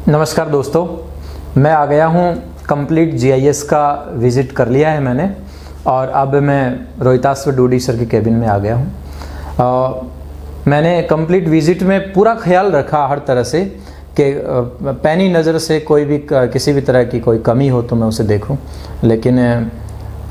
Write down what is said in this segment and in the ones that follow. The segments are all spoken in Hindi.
नमस्कार दोस्तों, मैं आ गया हूँ। कंप्लीट जीआईएस का विज़िट कर लिया है मैंने और अब मैं रोहिताश्व डूडी सर के केबिन में आ गया हूँ। मैंने कंप्लीट विज़िट में पूरा ख्याल रखा हर तरह से कि पैनी नज़र से कोई भी किसी भी तरह की कोई कमी हो तो मैं उसे देखूं, लेकिन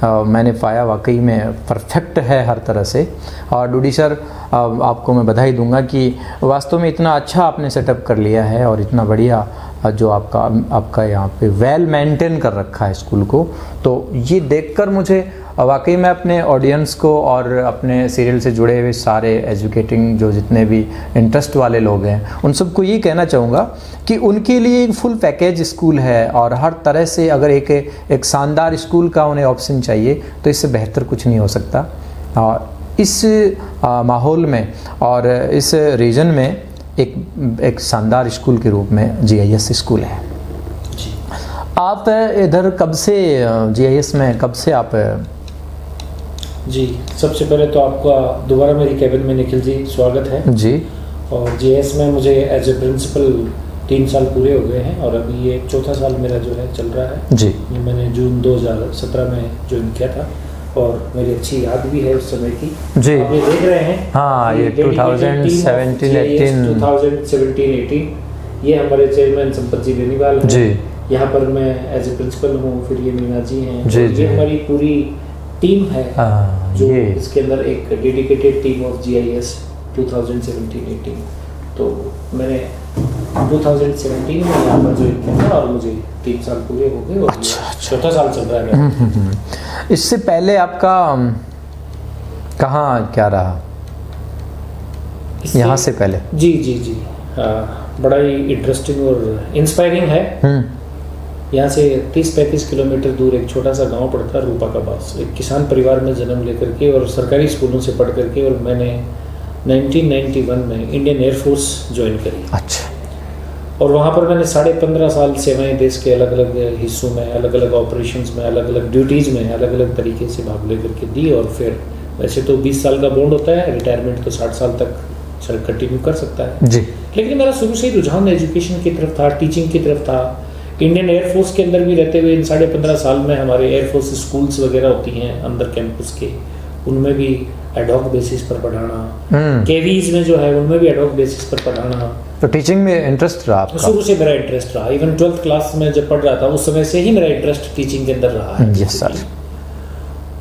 मैंने पाया वाकई में परफेक्ट है हर तरह से। और डूडी सर, आपको मैं बधाई दूंगा कि वास्तव में इतना अच्छा आपने सेटअप कर लिया है और इतना बढ़िया जो आपका यहाँ पे वेल मेंटेन कर रखा है स्कूल को। तो ये देखकर मुझे वाकई में अपने ऑडियंस को और अपने सीरियल से जुड़े हुए सारे एजुकेटिंग जो जितने भी इंटरेस्ट वाले लोग हैं उन सबको ये कहना चाहूँगा कि उनके लिए एक फुल पैकेज स्कूल है और हर तरह से अगर एक शानदार स्कूल का उन्हें ऑप्शन चाहिए तो इससे बेहतर कुछ नहीं हो सकता। और इस माहौल में और इस रीजन में एक शानदार स्कूल के रूप में जीआईएस स्कूल है। आप इधर कब से जीआईएस में कब से आप? जी, सबसे पहले तो आपका दोबारा मेरी केबिन में निखिल जी स्वागत है जी। और जीआईएस में मुझे एज ए प्रिंसिपल 3 साल पूरे हो गए हैं और अभी ये चौथा साल मेरा जो है चल रहा है जी। मैंने जून 2017 में ज्वाइन किया था और मेरी अच्छी याद भी है उस समय की। जी, आप ये देख रहे हैं। हाँ, ये 2017-18 ये हमारे चेयरमैन संपत जी बेनीवाल हैं जी। यहाँ पर मैं एज ए प्रिंसिपल हूँ। फिर ये मीना जी हैं जी, ये हमारी पूरी टीम है जो ये इसके अंदर एक डेडिकेटेड टीम ऑफ जीआईएस 2017-18। तो मैंने 2017 में यहाँ पर ज्वाइन किया था और मुझे 3 साल पूरे हो गए और चौथा साल चल रहा है। इससे पहले आपका कहाँ क्या रहा? यहाँ से पहले? जी जी जी, बड़ा ही इंटरेस्टिंग और इंस्पायरिंग है। यहाँ से 30-35 किलोमीटर दूर एक छोटा सा गांव पड़ता है रूपा का पास। एक किसान परिवार में जन्म लेकर के और सरकारी स्कूलों से पढ़ करके और मैंने 1991 में इंडियन एयरफोर्स ज्वाइन करी। अच्छा। और वहाँ पर मैंने 15.5 साल सेवाएं देश के अलग अलग हिस्सों में, अलग अलग ऑपरेशंस में, अलग अलग ड्यूटीज़ में अलग अलग तरीके से भाग लेकर के दी। और फिर वैसे तो 20 साल का बॉन्ड होता है, रिटायरमेंट तो 60 साल तक सर कंटिन्यू कर सकता है जी। लेकिन मेरा शुरू से ही रुझान एजुकेशन की तरफ था, टीचिंग की तरफ था। इंडियन एयरफोर्स के अंदर भी रहते हुए इन 15.5 साल में हमारे एयरफोर्स स्कूल्स वगैरह होती हैं अंदर कैंपस के, उनमें भी एडॉक बेसिस पर पढ़ाना। केवीज में जो है उनमें भी एडॉक बेसिस पर पढ़ाना। तो टीचिंग में इंटरेस्ट रहा आपका? शुरू से मेरा इंटरेस्ट रहा। इवन 12th क्लास में जब पढ़ रहा था उस समय से ही मेरा इंटरेस्ट टीचिंग के अंदर रहा है। Yes sir.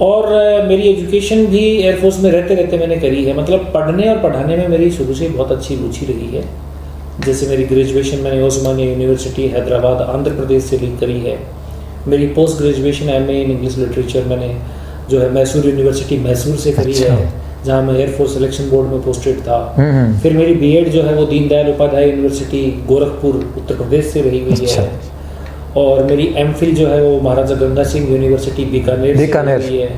और मेरी एजुकेशन भी एयरफोर्स में रहते रहते मैंने करी है। मतलब पढ़ने और पढ़ाने में मेरी शुरू से बहुत अच्छी रुचि रही है। जैसे मेरी ग्रेजुएशन मैंने ओस्मानिया यूनिवर्सिटी हैदराबाद आंध्र प्रदेश से करी है। मेरी post graduation MA in English literature मैंने जो है मैसूर यूनिवर्सिटी मैसूर से करी है, जहाँ मैं एयरफोर्स सिलेक्शन बोर्ड में पोस्टेड था। फिर मेरी बीएड जो है वो दीनदयाल उपाध्याय यूनिवर्सिटी गोरखपुर उत्तर प्रदेश से रही हुई है। और मेरी एमफिल जो है वो महाराजा गंगा सिंह यूनिवर्सिटी बीकानेर से रही है।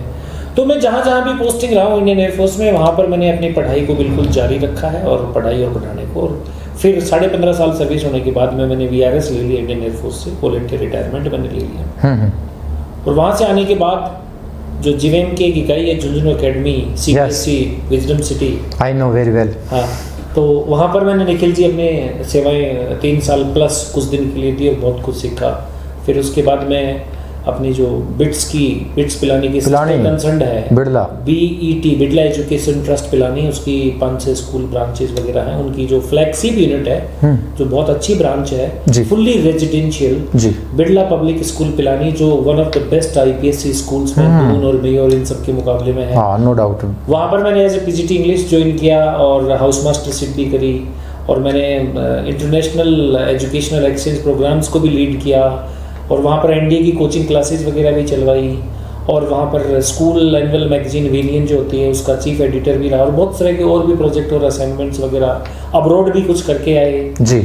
तो मैं जहाँ जहाँ भी पोस्टिंग रहा हूँ इंडियन एयरफोर्स में, वहाँ पर मैंने अपनी पढ़ाई को बिल्कुल जारी रखा है और पढ़ाई और पढ़ाने को। और फिर 15.5 साल सर्विस होने के बाद में मैंने वीआरएस ले लिया इंडियन एयरफोर्स से, वॉलंटियर रिटायरमेंट मैंने ले लिया। और वहाँ से आने के बाद जो जीवेम की एक इकाई है Jhunjhunu academy CBSE wisdom city, I know very well. हाँ, तो वहाँ पर मैंने निखिल जी अपने सेवाएं 3 साल प्लस कुछ दिन के लिए दी और बहुत कुछ सीखा। फिर उसके बाद मैं अपनी जो बिट्स पिलानी की कंसर्न है Birla BET Birla education trust Pilani, उसकी 5-6 स्कूल ब्रांचेस वगैरह हैं। उनकी जो फ्लैगशिप यूनिट है जो बहुत अच्छी ब्रांच है, fully residential Birla public school Pilani, जो one of the best IPSC schools में दून और मेयो और इन सब के मुकाबले में है। No doubt. वहाँ पर मैंने as a PGT English join किया और हाउस मास्टरशिप भी करी और मैंने इंटरनेशनल एजुकेशनल एक्सचेंज प्रोग्राम्स को भी लीड किया और वहाँ पर NDA की कोचिंग क्लासेस वगैरह भी चलवाई और वहाँ पर स्कूल एनुअल मैगजीन वेलियन जो होती है उसका चीफ एडिटर भी रहा और बहुत सारे के और भी प्रोजेक्ट और असाइनमेंट्स वगैरह अब्रॉड भी कुछ करके आए जी।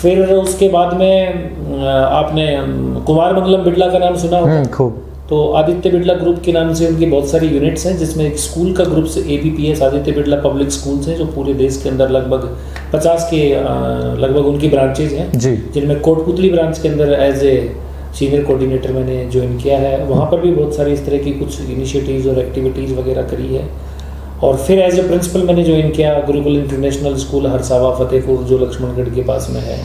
फिर उसके बाद में आपने कुमार मंगलम बिड़ला का नाम सुना होगा खूब। तो आदित्य बिड़ला ग्रुप के नाम से उनकी बहुत सारी यूनिट्स हैं, जिसमें एक स्कूल का ग्रुप से ABPS Aditya Birla public schools हैं जो पूरे देश के अंदर लगभग 50 के लगभग उनकी ब्रांचेज हैं, जिनमें कोटपुतली ब्रांच के अंदर एज ए सीनियर कोऑर्डिनेटर मैंने ज्वाइन किया है। वहाँ पर भी बहुत सारी इस तरह की कुछ इनिशिएटिव्स और एक्टिविटीज़ वगैरह करी है। और फिर एज ए प्रिंसिपल मैंने ज्वाइन किया गुरुकुल इंटरनेशनल स्कूल हरसावा फतेहपुर जो लक्ष्मणगढ़ के पास में है।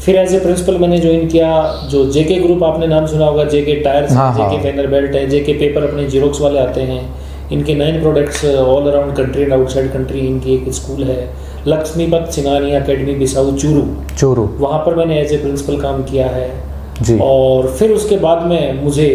फिर एज ए प्रिंसिपल मैंने ज्वाइन किया जो जेके ग्रुप, आपने नाम सुना होगा, जेके टायर्स, जेके फेनर बेल्ट है, जेके पेपर अपने जीरोक्स वाले आते हैं, इनके 9 products all around country and outside country. इनकी एक स्कूल है लक्ष्मीपत सिंगानी एकेडमी बिसाऊ चूरू, वहाँ पर मैंने एज ए प्रिंसिपल काम किया है जी। और फिर उसके बाद में मुझे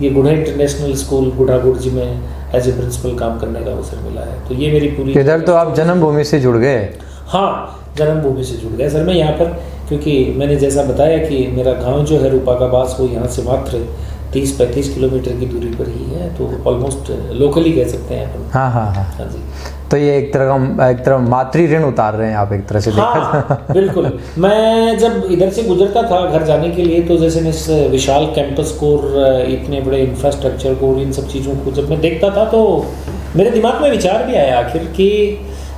ये गुढ़ा इंटरनेशनल स्कूल गुढ़ागुड़ जी में एज ए प्रिंसिपल काम करने का अवसर मिला है। तो ये मेरी पूरी, इधर तो आप जन्मभूमि से जुड़ गए। हाँ, जन्मभूमि से जुड़ गया सर मैं यहाँ पर, क्योंकि मैंने जैसा बताया कि मेरा गांव जो है रूपा का बास, वो यहाँ से मात्र 30-35 किलोमीटर की दूरी पर ही है, तो ऑलमोस्ट लोकली कह सकते हैं अपन। हाँ हाँ हाँ हाँ जी। तो ये एक तरह मातृ ऋण उतार रहे हैं आप एक तरह से देखा हाँ, बिल्कुल। मैं जब इधर से गुजरता था घर जाने के लिए, तो जैसे मैं इस विशाल कैंपस को, इतने बड़े इंफ्रास्ट्रक्चर को, इन सब चीज़ों को जब मैं देखता था तो मेरे दिमाग में विचार भी आया आखिर कि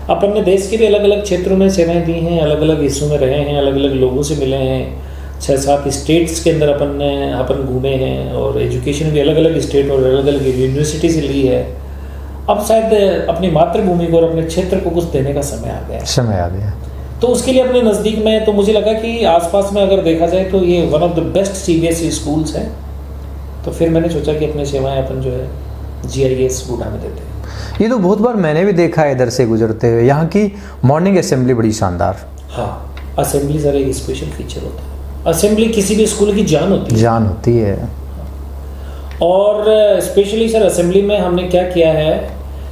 अपन ने देश के भी अलग अलग क्षेत्रों में सेवाएं दी हैं, अलग अलग हिस्सों में रहे हैं, अलग अलग लोगों से मिले हैं, 6-7 स्टेट्स के अंदर अपन घूमे हैं और एजुकेशन भी अलग अलग स्टेट और अलग अलग यूनिवर्सिटी से ली है। अब शायद अपनी मातृभूमि को और अपने क्षेत्र को कुछ देने का समय आ गया। तो उसके लिए अपने नज़दीक में, तो मुझे लगा कि आसपास में अगर देखा जाए तो ये one of the best CBSE schools हैं। तो फिर मैंने सोचा कि अपनी सेवाएं अपन जो है GIS गुढ़ा में देते हैं। ये तो बहुत बार मैंने भी देखा है इधर से गुजरते हुए, यहाँ की मॉर्निंग असेंबली बड़ी शानदार। हाँ, असेंबली सर एक स्पेशल फीचर होता है। असेंबली किसी भी स्कूल की जान होती है। और स्पेशली सर असेंबली में हमने क्या किया है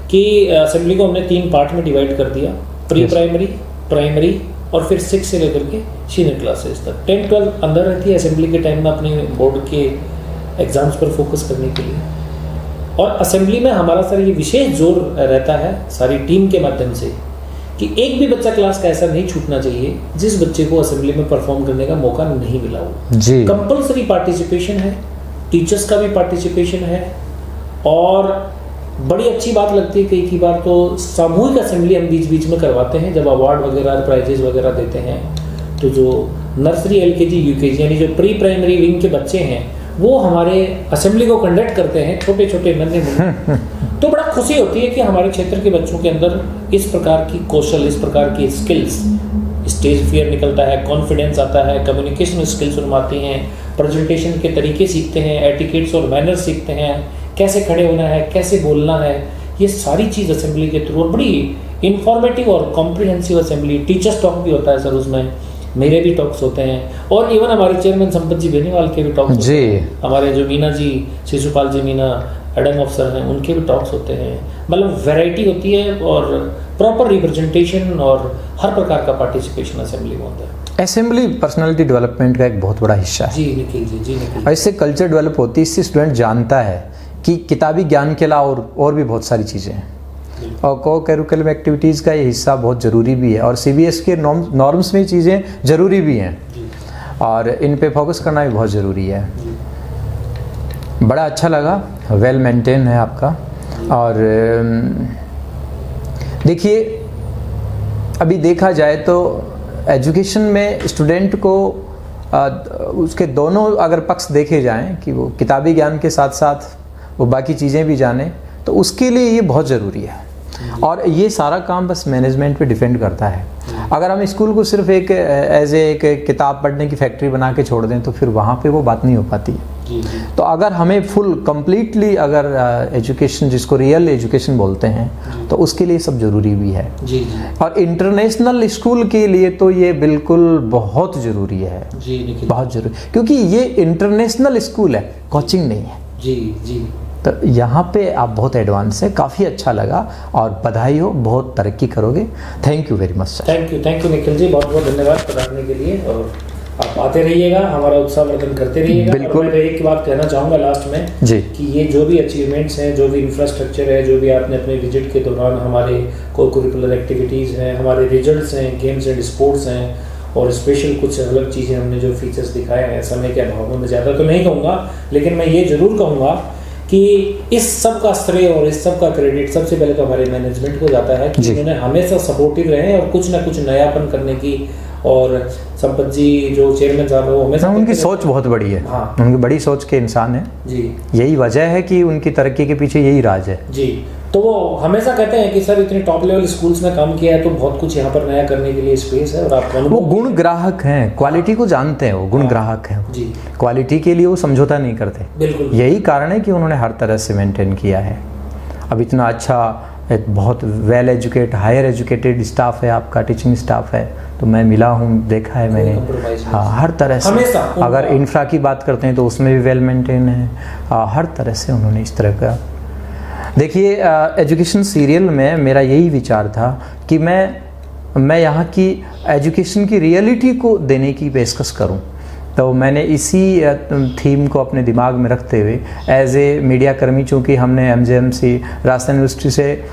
कि असेंबली को हमने 3 पार्ट में डिवाइड कर दिया, प्री प्राइमरी, प्राइमरी और फिर 6 से लेकर के सीनियर क्लासेस तक। 10-12 अंदर रहती है असेंबली के टाइम में अपने बोर्ड के एग्जाम्स पर फोकस करने के लिए। और असेंबली में हमारा सर ये विशेष जोर रहता है सारी टीम के माध्यम से कि एक भी बच्चा क्लास का ऐसा नहीं छूटना चाहिए जिस बच्चे को असेंबली में परफॉर्म करने का मौका नहीं मिला हो जी। कंपल्सरी पार्टिसिपेशन है, टीचर्स का भी पार्टिसिपेशन है। और बड़ी अच्छी बात लगती है कई बार तो सामूहिक असेंबली हम बीच बीच में करवाते हैं, जब अवार्ड वगैरह प्राइजेज वगैरह देते हैं। तो जो नर्सरी LKG UKG यानी जो प्री प्राइमरी विंग के बच्चे हैं वो हमारे असेंबली को कंडक्ट करते हैं, छोटे छोटे नन्हे मुन्ने। तो बड़ा खुशी होती है कि हमारे क्षेत्र के बच्चों के अंदर इस प्रकार की कौशल, इस प्रकार की स्किल्स, स्टेज फियर निकलता है, कॉन्फिडेंस आता है, कम्युनिकेशन स्किल्स उनमें आती हैं, प्रेजेंटेशन के तरीके सीखते हैं, एटिकेट्स और मैनर्स सीखते हैं, कैसे खड़े होना है, कैसे बोलना है। ये सारी चीज़ असेंबली के थ्रू, और बड़ी इंफॉर्मेटिव और कॉम्प्रिहेंसिव असेंबली। टीचर्स टॉक भी होता है सर उसमें, मेरे भी टॉक्स होते हैं, और इवन हमारे चेयरमैन संपत जी बेनीवाल के भी टॉक्स होते हैं। हमारे जो मीना जी, शिशुपाल जी मीना एडम अफसर हैं, उनके भी टॉक्स होते हैं। मतलब वैरायटी होती है और प्रॉपर रिप्रेजेंटेशन और हर प्रकार का पार्टिसिपेशन असेंबली में होता है। असेंबली पर्सनालिटी डेवलपमेंट का एक बहुत बड़ा हिस्सा है। जी निखिल जी निखिल। और इससे कल्चर डेवलप होती है, इससे स्टूडेंट जानता है कि किताबी ज्ञान के अलावा और भी बहुत सारी चीज़ें हैं। और को करिकुलम एक्टिविटीज़ का ये हिस्सा बहुत ज़रूरी भी है, और CBSE के नॉर्म्स में चीज़ें ज़रूरी भी हैं, और इन पे फोकस करना भी बहुत ज़रूरी है। बड़ा अच्छा लगा, वेल मेंटेन है आपका। और देखिए, अभी देखा जाए तो एजुकेशन में स्टूडेंट को उसके दोनों अगर पक्ष देखे जाएं कि वो किताबी ज्ञान के साथ साथ वो बाकी चीज़ें भी जाने, तो उसके लिए ये बहुत ज़रूरी है। और ये सारा काम बस मैनेजमेंट पे डिपेंड करता है। अगर हम स्कूल को सिर्फ एक एज एक किताब पढ़ने की फैक्ट्री बना के छोड़ दें तो फिर वहाँ पे वो बात नहीं हो पाती। तो अगर हमें फुल कंप्लीटली अगर एजुकेशन, जिसको रियल एजुकेशन बोलते हैं, तो उसके लिए सब ज़रूरी भी है। और इंटरनेशनल स्कूल के लिए तो ये बिल्कुल बहुत ज़रूरी है, बहुत ज़रूरी, क्योंकि ये इंटरनेशनल स्कूल है, कोचिंग नहीं है। जी। तो यहाँ पे आप बहुत एडवांस है, काफ़ी अच्छा लगा, और बधाई हो, बहुत तरक्की करोगे। Thank you very much sir. Thank you Nikhil ji, बहुत बहुत धन्यवाद पधारने के लिए। और आप आते रहिएगा, हमारा उत्साह वर्धन करते रहिएगा। बिल्कुल। मैं एक बात कहना चाहूँगा लास्ट में जी, कि ये जो भी अचीवमेंट्स हैं, जो भी इंफ्रास्ट्रक्चर है, जो भी आपने अपने विजिट के दौरान हमारे को करिकुलर एक्टिविटीज़ हैं, हमारे रिजल्ट्स हैं, गेम्स एंड स्पोर्ट्स हैं, और स्पेशल कुछ अलग चीज़ें हमने जो फीचर्स दिखाए हैं, समय के अभाव में मैं ज़्यादा तो नहीं कहूँगा, लेकिन मैं ये ज़रूर कहूँगा कि इस सब का श्रेय और इस सब का क्रेडिट सबसे पहले तो हमारे मैनेजमेंट को जाता है कि उन्होंने हमेशा सपोर्टिव रहे और कुछ ना कुछ नयापन करने की। और संपत जी जो चेयरमैन साहब है, वो हमेशा उनकी सोच बहुत बड़ी है। उनकी बड़ी सोच के इंसान है जी। यही वजह है कि उनकी तरक्की के पीछे यही राज है जी। तो वो हमेशा कहते हैं कि सर इतने टॉप लेवल स्कूल्स में काम किया है तो बहुत कुछ यहाँ पर नया करने के लिए स्पेस है, और आपका वो गुण ग्राहक हैं, क्वालिटी को जानते हैं, वो गुण ग्राहक हैं जी, क्वालिटी के लिए वो समझौता नहीं करते। बिल्कुल यही कारण है कि उन्होंने हर तरह से मेंटेन किया है। अब इतना अच्छा एक बहुत well educated higher educated staff है, आपका टीचिंग स्टाफ है, तो मैं मिला हूँ, देखा है मैंने। compromise नहीं। हाँ, हर तरह से। हमेशा अगर इंफ्रा की बात करते हैं तो उसमें भी वेल मेंटेन है। हर तरह से उन्होंने इस तरह का। देखिए, एजुकेशन सीरियल में मेरा यही विचार था कि मैं यहाँ की एजुकेशन की रियलिटी को देने की पेशकश करूँ। तो मैंने इसी थीम को अपने दिमाग में रखते हुए एज ए मीडिया कर्मी, चूँकि हमने MJMC राजस्थान यूनिवर्सिटी से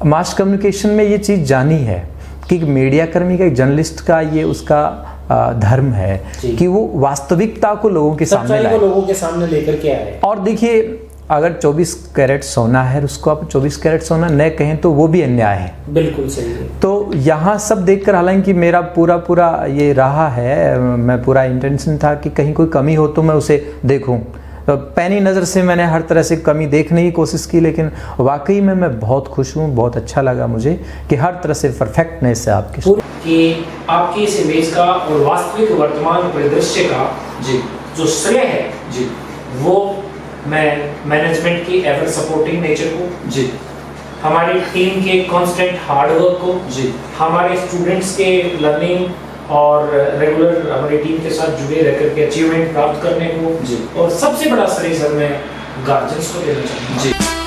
मास कम्युनिकेशन में ये चीज़ जानी है कि मीडिया कर्मी का, एक जर्नलिस्ट का ये उसका धर्म है कि वो वास्तविकता को लोगों के सामने लाए, लोगों के सामने लेकर के आए। और देखिए, अगर 24 कैरेट सोना है, उसको आप 24 कैरेट सोना न कहें तो वो भी अन्याय है। बिल्कुल सही है। तो यहाँ सब देखकर, हालांकि मेरा पूरा ये रहा है, मैं पूरा इंटेंशन था कि कहीं कोई कमी हो तो मैं उसे देखूं। तो पैनी नज़र से मैंने हर तरह से कमी देखने की कोशिश की, लेकिन वाकई में मैं बहुत खुश हूँ। बहुत अच्छा लगा मुझे कि हर तरह से परफेक्टनेस है आपकी, कि आपकी इस इमेज का और वास्तविक वर्तमान परिदृश्य का जी जो श्रेय है जी, वो मैं मैनेजमेंट की एवर सपोर्टिंग नेचर को जी, हमारी टीम के कांस्टेंट हार्डवर्क को जी, हमारे स्टूडेंट्स के लर्निंग और रेगुलर हमारी टीम के साथ जुड़े रहकर के अचीवमेंट प्राप्त करने को जी, और सबसे बड़ा श्रेय सर मैं गार्जियंस को देना चाहूँगा जी।